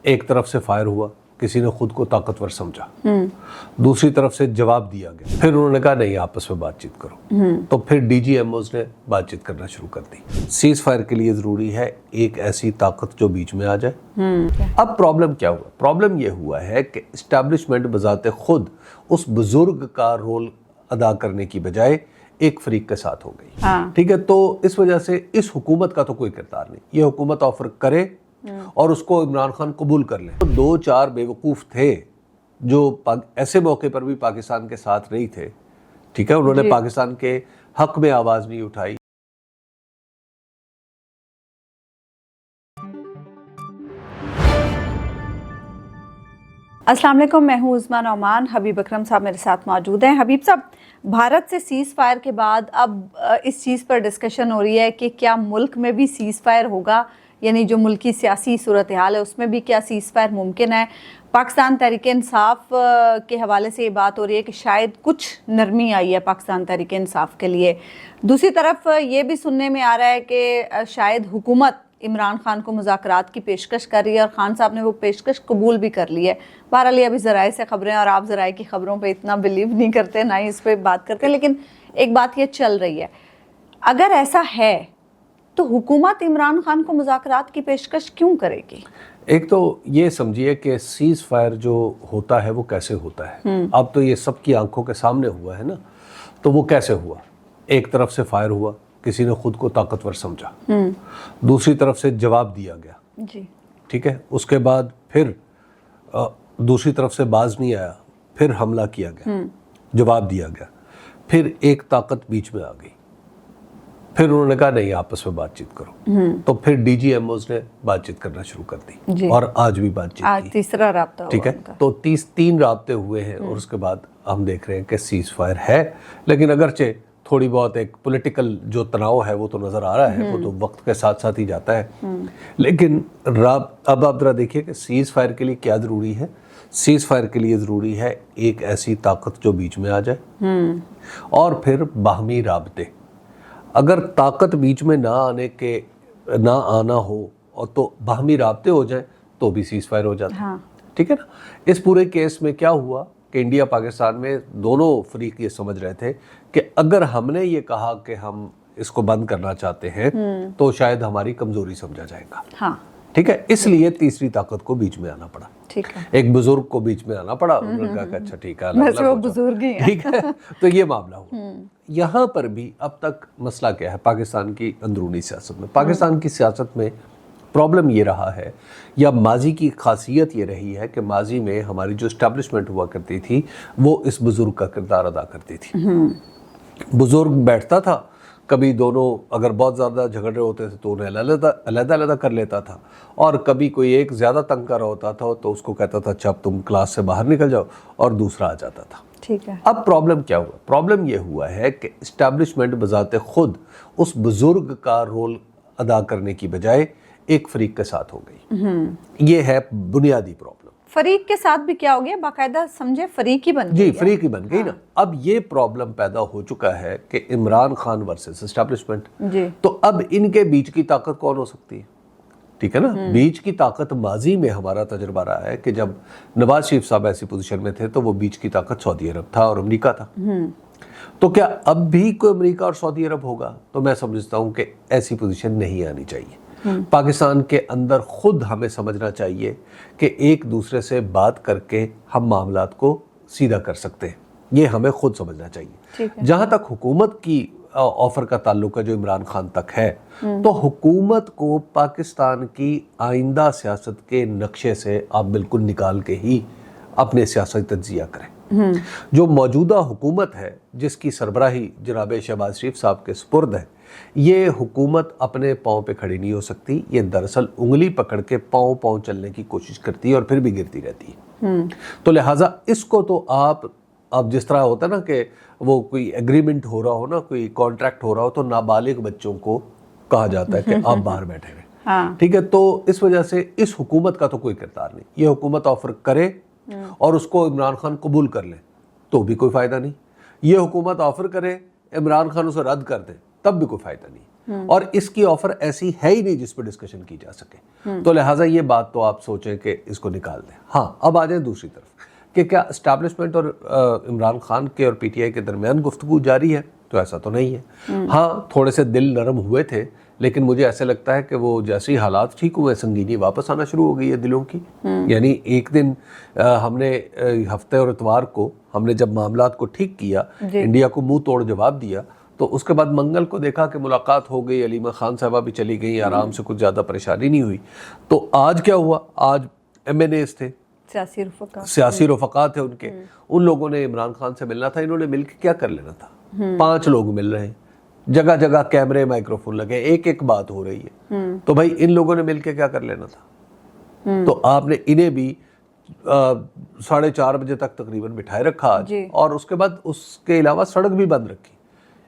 ایک طرف سے فائر ہوا، کسی نے خود کو طاقتور سمجھا، دوسری طرف سے جواب دیا گیا، پھر انہوں نے کہا نہیں آپس میں بات چیت کرو، تو پھر ڈی جی ایم اوز نے بات چیت کرنا شروع کر دی۔ سیز فائر کے لیے ضروری ہے ایک ایسی طاقت جو بیچ میں آ جائے۔ اب پرابلم کیا ہوا؟ پرابلم یہ ہوا ہے کہ اسٹیبلشمنٹ بذات خود اس بزرگ کا رول ادا کرنے کی بجائے ایک فریق کے ساتھ ہو گئی، ٹھیک ہے؟ تو اس وجہ سے اس حکومت کا تو کوئی کردار نہیں، یہ حکومت آفر کرے اور اس کو عمران خان قبول کر لیں۔ دو چار بیوقوف تھے جو ایسے موقع پر بھی پاکستان کے ساتھ نہیں تھے، ٹھیک ہے، انہوں نے پاکستان کے حق میں آواز نہیں اٹھائی۔ السلام علیکم، میں ہوں عظمیٰ نعمان، حبیب اکرم صاحب میرے ساتھ موجود ہیں۔ حبیب صاحب، بھارت سے سیز فائر کے بعد اب اس چیز پر ڈسکشن ہو رہی ہے کہ کیا ملک میں بھی سیز فائر ہوگا، یعنی جو ملکی سیاسی صورتحال ہے اس میں بھی کیا سیز فائر ممکن ہے؟ پاکستان تحریک انصاف کے حوالے سے یہ بات ہو رہی ہے کہ شاید کچھ نرمی آئی ہے پاکستان تحریک انصاف کے لیے۔ دوسری طرف یہ بھی سننے میں آ رہا ہے کہ شاید حکومت عمران خان کو مذاکرات کی پیشکش کر رہی ہے اور خان صاحب نے وہ پیشکش قبول بھی کر لی ہے۔ بہرحال یہ ابھی ذرائع سے خبریں، اور آپ ذرائع کی خبروں پہ اتنا بلیو نہیں کرتے، نہ ہی اس پہ بات کرتے، لیکن ایک بات یہ چل رہی ہے، اگر ایسا ہے تو حکومت عمران خان کو مذاکرات کی پیشکش کیوں کرے گی؟ ایک تو یہ سمجھیے کہ سیز فائر جو ہوتا ہے وہ کیسے ہوتا ہے۔ اب تو یہ سب کی آنکھوں کے سامنے ہوا ہے نا، تو وہ کیسے ہوا؟ ایک طرف سے فائر ہوا، کسی نے خود کو طاقتور سمجھا، دوسری طرف سے جواب دیا گیا، جی ٹھیک ہے، اس کے بعد پھر دوسری طرف سے باز نہیں آیا، پھر حملہ کیا گیا، جواب دیا گیا، پھر ایک طاقت بیچ میں آ گئی، پھر انہوں نے کہا نہیں آپس میں بات چیت کرو، تو پھر ڈی جی ایم اوز نے بات چیت کرنا شروع کر دی، اور آج بھی بات چیت آج کی، تیسرا رابطہ ٹھیک ہے، تو 3 رابطے ہوئے ہیں، اور اس کے بعد ہم دیکھ رہے ہیں کہ سیز فائر ہے، لیکن اگرچہ تھوڑی بہت ایک پولیٹیکل جو تناؤ ہے وہ تو نظر آ رہا ہے، وہ تو وقت کے ساتھ ساتھ ہی جاتا ہے، لیکن اب آپ ذرا دیکھیے کہ سیز فائر کے لیے کیا ضروری ہے۔ سیز فائر کے لیے ضروری ہے ایک ایسی طاقت جو بیچ میں آ جائے، اور پھر باہمی رابطے۔ اگر طاقت بیچ میں نہ آنا ہو اور تو باہمی رابطے ہو جائیں تو بھی سیز فائر ہو جاتا ہے، ٹھیک ہے نا۔ اس پورے کیس میں کیا ہوا کہ انڈیا پاکستان میں دونوں فریق یہ سمجھ رہے تھے کہ اگر ہم نے یہ کہا کہ ہم اس کو بند کرنا چاہتے ہیں تو شاید ہماری کمزوری سمجھا جائے گا، ٹھیک ہے، اس لیے تیسری طاقت کو بیچ میں آنا پڑا، ایک بزرگ کو بیچ میں آنا پڑا، انہوں نے کہا کہ اچھا ٹھیک ہے، ٹھیک ہے، تو یہ معاملہ ہوا۔ یہاں پر بھی اب تک مسئلہ کیا ہے پاکستان کی اندرونی سیاست میں؟ پاکستان کی سیاست میں پرابلم یہ رہا ہے، یا ماضی کی خاصیت یہ رہی ہے کہ ماضی میں ہماری جو اسٹیبلشمنٹ ہوا کرتی تھی وہ اس بزرگ کا کردار ادا کرتی تھی۔ بزرگ بیٹھتا تھا، کبھی دونوں اگر بہت زیادہ جھگڑے ہوتے تھے تو انہیں علیحدہ کر لیتا تھا، اور کبھی کوئی ایک زیادہ تنگ کر رہا ہوتا تھا تو اس کو کہتا تھا اچھا اب تم کلاس سے باہر نکل جاؤ، اور دوسرا آ جاتا تھا، ٹھیک ہے۔ اب پرابلم کیا ہوا؟ پرابلم یہ ہوا ہے کہ اسٹیبلشمنٹ بذات خود اس بزرگ کا رول ادا کرنے کی بجائے ایک فریق کے ساتھ ہو گئی، یہ ہے بنیادی پرابلم۔ فریق کے ساتھ بھی کیا ہو گیا؟ باقاعدہ سمجھے فریق ہی بن گئی، جی فریق ہی بن گئی نا۔ اب یہ پرابلم پیدا ہو چکا ہے کہ عمران خان ورسز اسٹیبلشمنٹ، تو اب ان کے بیچ کی طاقت کون ہو سکتی ہے؟ ٹھیک ہے نا، بیچ کی طاقت ماضی میں ہمارا تجربہ رہا ہے کہ جب نواز شریف صاحب ایسی پوزیشن میں تھے تو وہ بیچ کی طاقت سعودی عرب تھا اور امریکہ تھا، تو کیا اب بھی کوئی امریکہ اور سعودی عرب ہوگا؟ تو میں سمجھتا ہوں کہ ایسی پوزیشن نہیں آنی چاہیے۔ پاکستان کے اندر خود ہمیں سمجھنا چاہیے کہ ایک دوسرے سے بات کر کے ہم معاملات کو سیدھا کر سکتے ہیں، یہ ہمیں خود سمجھنا چاہیے۔ جہاں تک حکومت کی آفر کا تعلق ہے جو عمران خان تک ہے، تو حکومت کو پاکستان کی آئندہ سیاست کے نقشے سے آپ بالکل نکال کے ہی اپنے سیاسی تجزیہ کریں۔ جو موجودہ حکومت ہے جس کی سربراہی جناب شہباز شریف صاحب کے سپرد ہے، یہ حکومت اپنے پاؤں پہ کھڑی نہیں ہو سکتی، یہ دراصل انگلی پکڑ کے پاؤں چلنے کی کوشش کرتی ہے اور پھر بھی گرتی رہتی ہے۔ تو لہٰذا اس کو تو آپ جس طرح ہوتا ہے نا کہ وہ کوئی ایگریمنٹ ہو رہا ہو نا، کوئی کانٹریکٹ ہو رہا ہو، تو نابالغ بچوں کو کہا جاتا ہے کہ آپ باہر بیٹھے ہوئے، ٹھیک ہے، تو اس وجہ سے اس حکومت کا تو کوئی کردار نہیں۔ یہ حکومت آفر کرے اور اس کو عمران خان قبول کر لے تو بھی کوئی فائدہ نہیں، یہ حکومت آفر کرے عمران خان اسے رد کر دے تب بھی کوئی فائدہ نہیں۔ اور اس کی آفر ایسی ہے ہی نہیں جس پہ ڈسکشن کی جا سکے. تو لہٰذا یہ بات تو آپ سوچیں کہ اس کو نکال دیں. ہاں اب آ جائیں دوسری طرف کہ کیا اسٹیبلشمنٹ اور عمران خان کے اور پی ٹی آئی کے درمیان گفتگو جاری ہے؟ تو ایسا تو نہیں ہے. ہاں تھوڑے سے دل نرم ہوئے تھے لیکن مجھے ایسے لگتا ہے کہ وہ جیسے ہی حالات ٹھیک ہوئے سنگینی واپس آنا شروع ہو گئی ہے دلوں کی. یعنی ایک دن ہم نے ہفتے اور اتوار کو ہم نے جب معاملات کو ٹھیک کیا, انڈیا کو منہ توڑ جواب دیا, تو اس کے بعد منگل کو دیکھا کہ ملاقات ہو گئی, علیمہ خان صاحبہ بھی چلی گئی, آرام سے کچھ زیادہ پریشانی نہیں ہوئی. تو آج کیا ہوا؟ آج ایم این ایز تھے, سیاسی رفقات تھے ان کے, ان لوگوں نے عمران خان سے ملنا تھا. انہوں نے مل کے کیا کر لینا تھا؟ 5 لوگ مل رہے ہیں, جگہ جگہ کیمرے مائکروفون لگے, ایک بات ہو رہی ہے. تو بھائی ان لوگوں نے مل کے کیا کر لینا تھا؟ تو آپ نے انہیں بھی 4:30 بجے تک تقریباً بٹھائے رکھا آج, اور اس کے بعد اس کے علاوہ سڑک بھی بند رکھی.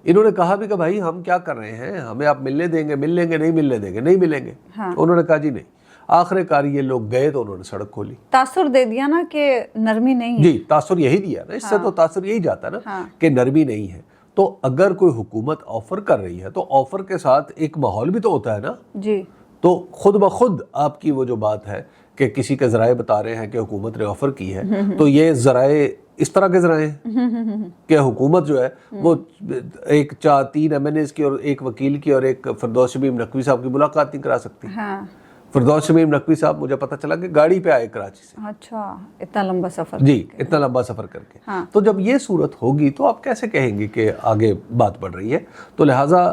انہوں نے کہا بھی کہ بھائی ہم کیا کر رہے ہیں, ہمیں آپ ملنے دیں گے, مل لیں گے, نہیں ملنے دیں گے, نہیں ملیں گے. انہوں نے کہا جی نہیں. آخر کار یہ لوگ گئے تو انہوں نے سڑک کھولی. تاثر دے دیا نا کہ نرمی نہیں ہے. جی تاثر یہی دیا نا, اس سے تو تاثر یہی جاتا نا کہ نرمی نہیں ہے. تو اگر کوئی حکومت آفر کر رہی ہے تو آفر کے ساتھ ایک ماحول بھی تو ہوتا ہے نا. جی تو خود بخود آپ کی وہ جو بات ہے کہ کسی کے ذرائع بتا رہے ہیں کہ حکومت نے آفر کی ہے, تو یہ ذرائع اس طرح کے ذرائع ہیں کہ حکومت جو ہے وہ 3 ایم این ایز کی اور 1 وکیل کی اور 1 فردوس شمیم نقوی صاحب کی ملاقات نہیں کرا سکتی. فردوس شمیم نقوی صاحب مجھے پتہ چلا کہ گاڑی پہ آئے کراچی سے. اچھا, اتنا لمبا سفر. جی اتنا لمبا سفر کر کے. تو جب یہ صورت ہوگی تو آپ کیسے کہیں گے کہ آگے بات بڑھ رہی ہے؟ تو لہٰذا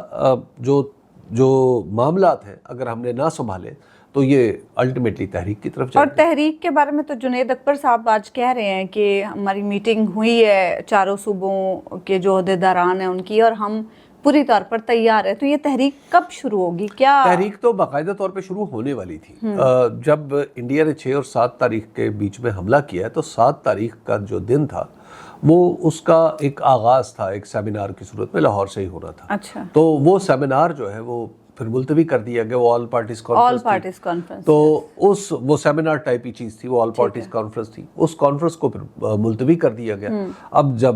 جو معاملات ہیں اگر ہم نے نہ سنبھالے تو یہ الٹیمیٹلی تحریک کی طرف جائے. اور تحریک کے بارے میں تو جنید اکبر صاحب آج کہہ رہے ہیں کہ ہماری میٹنگ ہوئی ہے 4 صوبوں کے جو عہدیداران ہیں ان کی, اور ہم پوری طور پر تیار ہے. تو یہ تحریک کب شروع ہوگی؟ کیا تحریک تو باقاعدہ طور پہ شروع ہونے والی تھی. جب انڈیا نے 6 اور 7 تاریخ کے بیچ میں حملہ کیا ہے تو 7 تاریخ کا جو دن تھا وہ اس کا ایک آغاز تھا, ایک سیمینار کی صورت میں لاہور سے ہی ہونا تھا. اچھا. تو وہ سیمینار جو ہے وہ پھر ملتوی کر دیا گیا. وہ آل پارٹیز کانفرنس, تو وہ سیمینار ٹائپ ہی چیز تھی, وہ آل پارٹیز کانفرنس تھی. اس کانفرنس کو پھر ملتوی کر دیا گیا. اب جب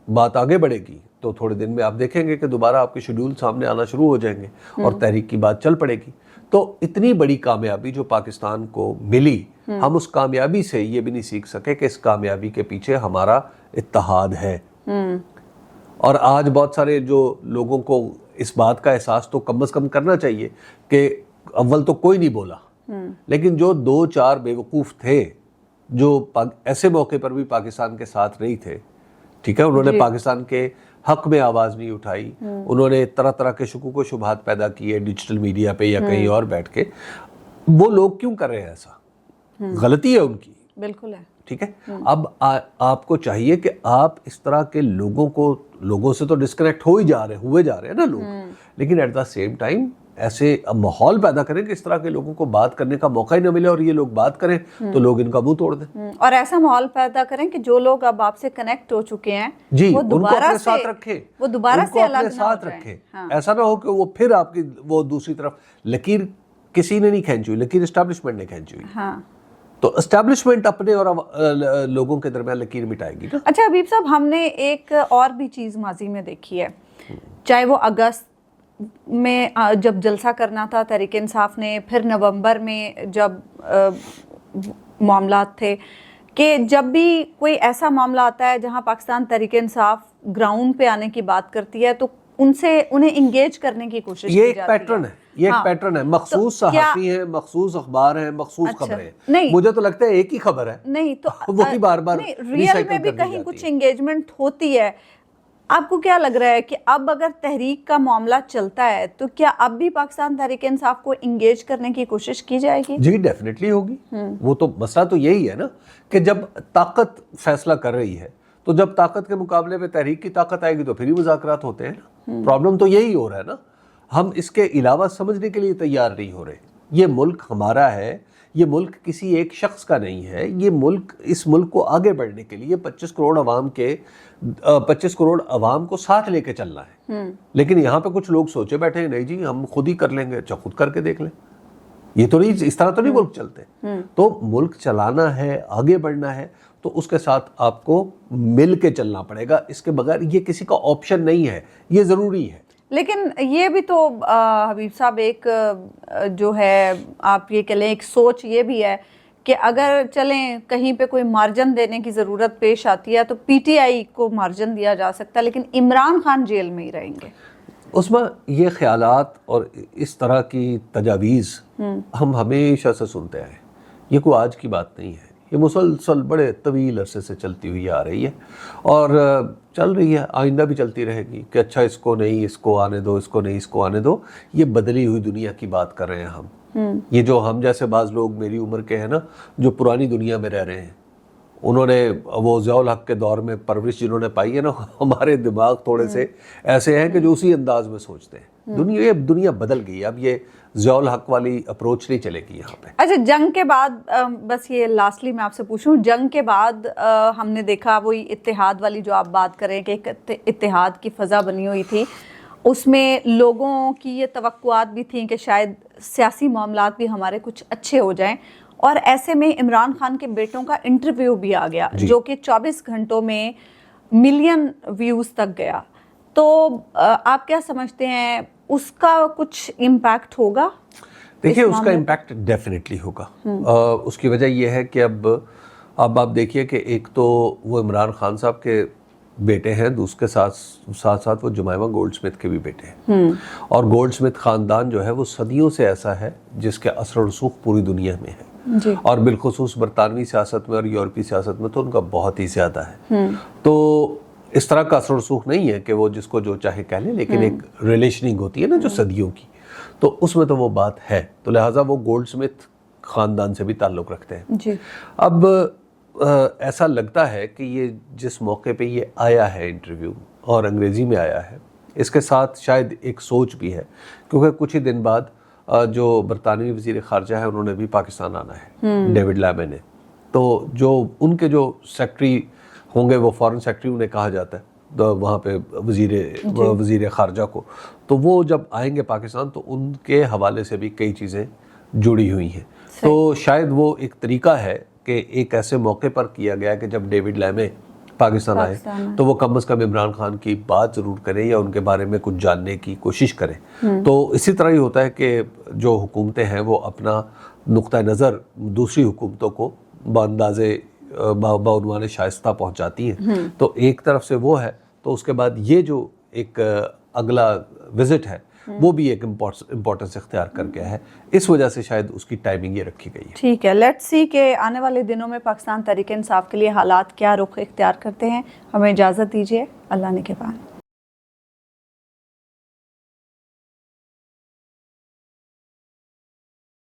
بات آگے بڑھے گی تو تھوڑے دن میں آپ دیکھیں گے کہ دوبارہ آپ کے شیڈول سامنے آنا شروع ہو جائیں گے اور تحریک کی بات چل پڑے گی. تو اتنی بڑی کامیابی جو پاکستان کو ملی, ہم اس کامیابی سے یہ بھی نہیں سیکھ سکے کہ اس کامیابی کے پیچھے ہمارا اتحاد ہے. اور آج بہت سارے جو لوگوں کو اس بات کا احساس تو کم از کم کرنا چاہیے کہ اول تو کوئی نہیں بولا, لیکن جو 2-4 بیوقوف تھے جو ایسے موقع پر بھی پاکستان کے ساتھ نہیں تھے, ٹھیک ہے, انہوں نے پاکستان کے حق میں آواز نہیں اٹھائی, انہوں نے طرح طرح کے شکوک و شبہات پیدا کیے ڈیجیٹل میڈیا پہ یا کہیں اور بیٹھ کے. وہ لوگ کیوں کر رہے ہیں ایسا؟ غلطی ہے ان کی, بالکل ہے, ٹھیک ہے. اب آپ کو چاہیے کہ آپ اس طرح کے لوگوں سے تو ڈسکنیکٹ ہوئے جا رہے ہیں نا لوگ, لیکن ایٹ دا سیم ٹائم ایسے ماحول پیدا کریں کہ اس طرح کے لوگوں کو بات کرنے کا موقع ہی نہ ملے, اور یہ لوگ بات کریں تو لوگ ان کا منہ توڑ دیں. اور ایسا ماحول پیدا کریں کہ جو لوگ اب آپ سے کنیکٹ ہو چکے ہیں جی وہ ان کو اپنے ساتھ رکھیں, وہ دوبارہ سے الگ نہ رکھیں. ایسا نہ ہو کہ وہ پھر آپ کی وہ دوسری طرف لکیر کسی نے نہیں کھینچی ہوئی, لکیر اسٹیبلشمنٹ نے کھینچی ہوئی. تو اسٹیبلشمنٹ اپنے اور لوگوں کے درمیان لکیر مٹائے گی. اچھا حبیب صاحب, ہم نے ایک اور بھی چیز ماضی میں دیکھی ہے, چاہے وہ اگست میں جب جلسہ کرنا تھا تحریک انصاف نے, پھر نومبر میں جب معاملات تھے, کہ جب بھی کوئی ایسا معاملہ آتا ہے جہاں پاکستان تحریک انصاف گراؤنڈ پہ آنے کی بات کرتی ہے تو انہیں انگیج کرنے کی کوشش کی جاتی ہے. یہ ایک پیٹرن ہے, مخصوص صحافی ہیں, مخصوص اخبار ہیں, مخصوص خبریں ہیں. مجھے تو لگتا ہے ایک ہی خبر ہے, نہیں تو وہی بار بار ریئل میں بھی کہیں کچھ انگیجمنٹ ہوتی ہے. آپ کو کیا لگ رہا ہے کہ اب اگر تحریک کا معاملہ چلتا ہے تو کیا اب بھی پاکستان تحریک انصاف کو انگیج کرنے کی کوشش کی جائے گی؟ جی ڈیفینیٹلی ہوگی. وہ تو مسئلہ تو یہی ہے نا کہ جب طاقت فیصلہ کر رہی ہے تو جب طاقت کے مقابلے میں تحریک کی طاقت آئے گی تو پھر ہی مذاکرات ہوتے ہیں نا. پرابلم تو یہی ہو رہا ہے نا, ہم اس کے علاوہ سمجھنے کے لیے تیار نہیں ہو رہے. یہ ملک ہمارا ہے, یہ ملک کسی ایک شخص کا نہیں ہے. یہ ملک, اس ملک کو آگے بڑھنے کے لیے 25 کروڑ عوام کو ساتھ لے کے چلنا ہے. لیکن یہاں پہ کچھ لوگ سوچے بیٹھے ہیں نہیں جی ہم خود ہی کر لیں گے. اچھا خود کر کے دیکھ لیں, یہ تو نہیں, اس طرح تو نہیں ملک چلتے. تو ملک چلانا ہے, آگے بڑھنا ہے تو اس کے ساتھ آپ کو مل کے چلنا پڑے گا. اس کے بغیر یہ کسی کا آپشن نہیں ہے, یہ ضروری ہے. لیکن یہ بھی تو حبیب صاحب ایک جو ہے آپ یہ کہہ لیں ایک سوچ یہ بھی ہے کہ اگر چلیں کہیں پہ کوئی مارجن دینے کی ضرورت پیش آتی ہے تو پی ٹی آئی کو مارجن دیا جا سکتا ہے، لیکن عمران خان جیل میں ہی رہیں گے۔ اس میں یہ خیالات اور اس طرح کی تجاویز ہم ہمیشہ سے سنتے آئے، یہ کوئی آج کی بات نہیں ہے، یہ مسلسل بڑے طویل عرصے سے چلتی ہوئی آ رہی ہے اور چل رہی ہے، آئندہ بھی چلتی رہے گی کہ اچھا اس کو نہیں، اس کو آنے دو، اس کو نہیں، اس کو آنے دو۔ یہ بدلی ہوئی دنیا کی بات کر رہے ہیں ہم، یہ جو ہم جیسے بعض لوگ میری عمر کے ہیں نا، جو پرانی دنیا میں رہ رہے ہیں، انہوں نے وہ ضیاء الحق کے دور میں پرورش جنہوں نے پائی ہے نا، ہمارے دماغ تھوڑے سے ایسے ہیں کہ جو اسی انداز میں سوچتے ہیں۔ دنیا بدل گئی، اب یہ ضیاء الحق والی اپروچ نہیں چلے گی یہاں پہ۔ اچھا، جنگ کے بعد بس یہ لاسٹلی میں آپ سے پوچھوں، جنگ کے بعد ہم نے دیکھا وہی اتحاد والی جو آپ بات کریں کہ ایک اتحاد کی فضا بنی ہوئی تھی، اس میں لوگوں کی یہ توقعات بھی تھیں کہ شاید سیاسی معاملات بھی ہمارے کچھ اچھے ہو جائیں، اور ایسے میں عمران خان کے بیٹوں کا انٹرویو بھی آ گیا جو کہ 24 گھنٹوں میں ملین ویوز تک گیا، تو آپ کیا سمجھتے ہیں اس کا کچھ امپیکٹ ہوگا؟ دیکھیے اس کا امپیکٹ ڈیفینیٹلی ہوگا۔ اس کی وجہ یہ ہے کہ اب آپ دیکھیے کہ ایک تو وہ عمران خان صاحب کے بیٹے ہیں، دوسرے کے ساتھ ساتھ وہ جمائمہ گولڈ سمتھ کے بھی بیٹے ہیں، اور گولڈ سمتھ خاندان جو ہے وہ صدیوں سے ایسا ہے جس کے اثر و رسوخ پوری دنیا میں ہے، اور بالخصوص برطانوی سیاست میں اور یورپی سیاست میں تو ان کا بہت ہی زیادہ ہے۔ تو اس طرح کا اثر و رسوخ نہیں ہے کہ وہ جس کو جو چاہے کہہ لے، لیکن ایک ریلیشننگ ہوتی ہے نا جو صدیوں کی، تو اس میں تو وہ بات ہے، تو لہٰذا وہ گولڈ سمتھ خاندان سے بھی تعلق رکھتے ہیں۔ اب ایسا لگتا ہے کہ یہ جس موقع پہ یہ آیا ہے انٹرویو، اور انگریزی میں آیا ہے، اس کے ساتھ شاید ایک سوچ بھی ہے، کیونکہ کچھ ہی دن بعد جو برطانوی وزیر خارجہ ہے انہوں نے بھی پاکستان آنا ہے، ڈیوڈ لیمی نے، تو جو ان کے جو سیکٹری ہوں گے وہ فارن سیکٹری انہیں کہا جاتا ہے وہاں پہ وزیر خارجہ کو، تو وہ جب آئیں گے پاکستان تو ان کے حوالے سے بھی کئی چیزیں جڑی ہوئی ہیں، تو شاید وہ ایک طریقہ ہے کہ ایک ایسے موقع پر کیا گیا کہ جب ڈیوڈ لیمی پاکستان آئے تو وہ کم از کم عمران خان کی بات ضرور کریں یا ان کے بارے میں کچھ جاننے کی کوشش کریں۔ تو اسی طرح ہی ہوتا ہے کہ جو حکومتیں ہیں وہ اپنا نقطہ نظر دوسری حکومتوں کو باندازے بعنوان شائستہ پہنچاتی ہیں، تو ایک طرف سے وہ ہے، تو اس کے بعد یہ جو ایک اگلا وزٹ ہے وہ بھی ایک امپورٹنس اختیار کر گیا ہے، اس وجہ سے شاید اس کی ٹائمنگ یہ رکھی گئی ہے۔ ٹھیک ہے، لیٹس سی کہ آنے والے دنوں میں پاکستان تحریک انصاف کے لیے حالات کیا رخ اختیار کرتے ہیں۔ ہمیں اجازت دیجیے، اللہ نگہبان۔